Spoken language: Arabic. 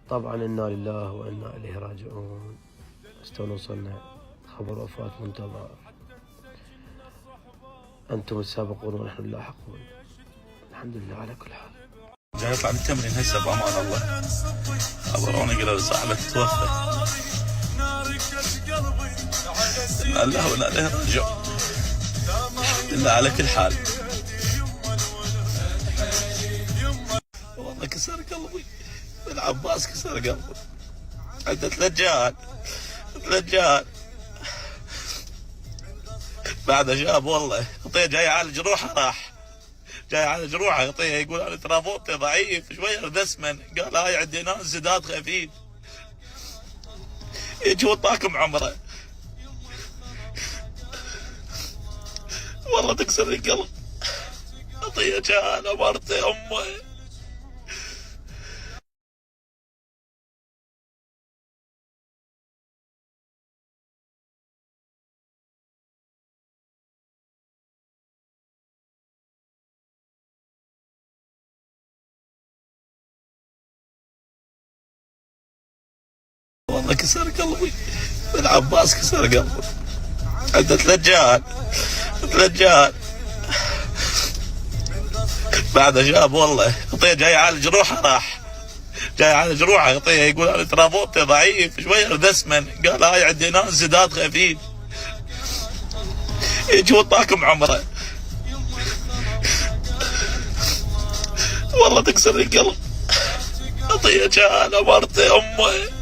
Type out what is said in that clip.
طبعا إنا لله وإنا إليه راجعون. استوى وصلنا خبر وفاة منتظر، أنتم السابقون ونحن اللاحقون. الحمد لله على كل حال. جاي يطلع من التمرين هسه بأمان الله، خبروني قالوا صاحبك توفى. إنا لله وإنا إليه راجعون. الحمد لله على كل حال. والله كسر قلبي، العباس كسر قلبي. عنده 3 جهال بعد شاب والله. يعطيه جاي يعالج روحه، راح جاي يعالج روحه يعطيه، يقول انا ترى فوتي ضعيف شويه دسمن. قال هاي عندي ناس زداد خفيف يجي وطاكم عمره. والله تكسر القلب. يعطيه جهال مرته امه. والله كسر قلبي، العباس كسر قلبي. عنده 3 جهال بعد شاب والله. يعطيه جاي يعالج روحه، راح جاي يعالج روحه يعطيه، يقول انا ترى فوتي ضعيف شويه دسمن. قال هاي عندي ناس زداد خفيف يجي وطاكم عمره. والله تكسر القلب. يعطيه جهال مرته امه.